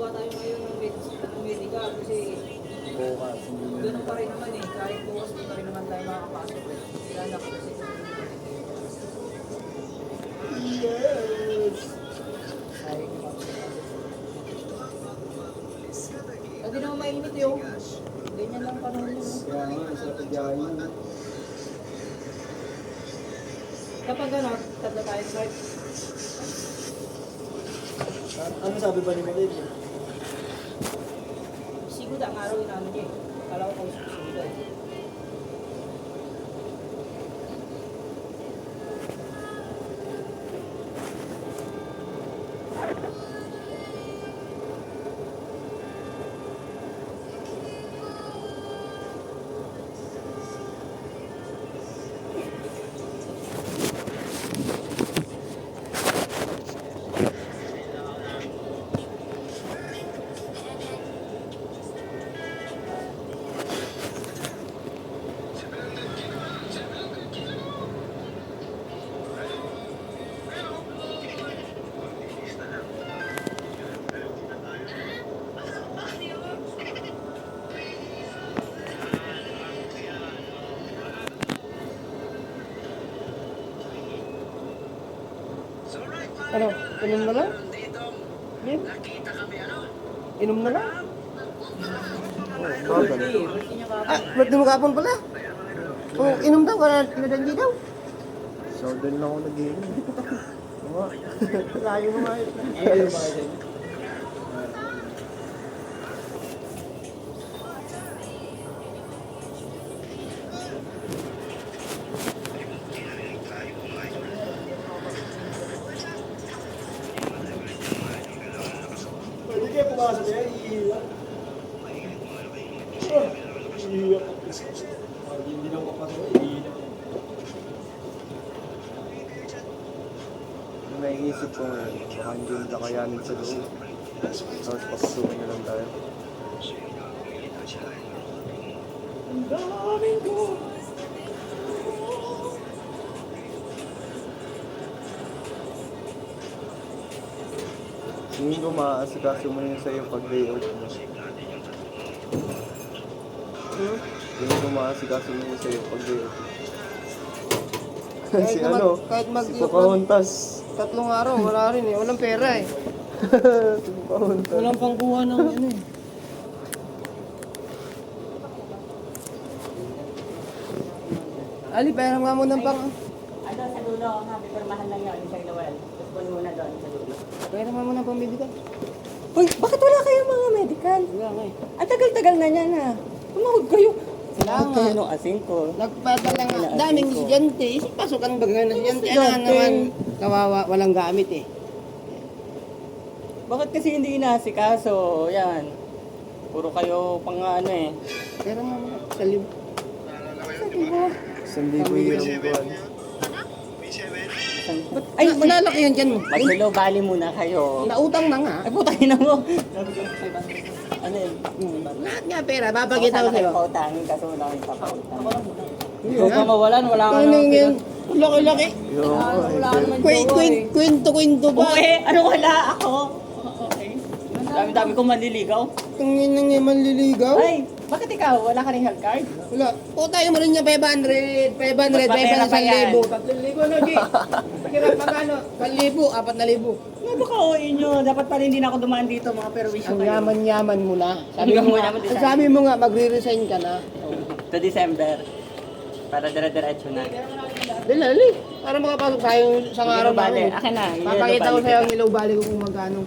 gagawa tayo ngayon ng medical kasi Bukas. ganun pa rin naman eh. Kahit bukas di pa rin naman tayo makakapasok eh. Kailangan ako kasi Yes! ay hindi naman mainit yun. Ganyan lang panahon yun. Kaya nga, sa pagyahin yun. Kapag gano'n, tatlo tayo start. Ano sabi ba ni Miguel? Siguro ang araw yung ano niya eh. Kala ko kung siguro eh. Ano? Inom na lang? Game? Inom na lang? Oh, Birthday eh. Birthday niya kapag. birthday mo kapon pala? Oh, inom daw, wala nadanji daw. So, din lang ako nag-inom. Oo. Layo mo nga yun. Layo mo nga yun. Pwede kayo pumasok yan, iiyak. Iiyak. Hindi na papasok, iiyak. Naiisip ko nga, baka hindi nila kayanin sa loob. Tapos pasusukin na lang tayo. Ang daming ko! Hindi ko maaasikaso mo yun sa'yo pag layout mo. Hindi ko maaasikaso mo yun sa'yo pag layout mo. Si ano? Kahit Si Pocahontas. 3 araw, wala rin eh. Walang pera eh. Si Pocahontas. Walang pangkuha ng ano eh. Ali, pera nga mo ng pang... Ano sa dulo, happy pero mahal lang yun, Sir Noel. Tapos puno muna doon sa dulo. Pera nga mo ng pambibigay. Uy, bakit wala kayong mga medical? Wala nga eh. Ang tagal-tagal na niyan ha. Tumawag kayo. Kailangan Tumawag kayo nung asing ko. Nagpadala nga. Pinaasin Daming ko. estudyante. Isang pasukan baga na estudyante. Ano Estudyante. naman, kawawa, walang gamit eh. Bakit kasi hindi inaasikaso? Yan. Puro kayo pang ano eh. Pera nga mo sa libo. Sandi ko yung buwan. Ay, malalaki yan dyan mo. Mag-hello, bali muna kayo. Nautang na nga. Ay, putangin na mo. Ano yun? Lahat nga pera, babagita ko sa'yo. Pautangin kaso wala akong papautang. Huwag ka mawalan, wala ka Ano naman. yan? Laki-laki. Yo, Wala ka naman Kwento-kwento ba? Okay, ano wala ako? Okay. Dami-dami kong manliligaw. Tungin nang yung manliligaw? Ay, bakit ikaw? Wala ka rin health card? Wala. O tayo mo rin niya 500, 500, Mas mapera pa yan. 1,000. 3,000 no, G? Pakirap magkano? 1,000, 4,000. Ano ba ka-OA nyo? Dapat pala hindi na ako dumaan dito, mga perwisyo Ang kayo. yaman-yaman mo na. Sabi Ang mo nga, yaman-yaman din sa sabi mo nga, magre-resign ka na. To December. Para dire-diretso na. Dali, para makapasok tayo sa araw Bale, namin. akin na. Papakita ko Bale sa'yo kita. ang ilaw bali ko kung magkano.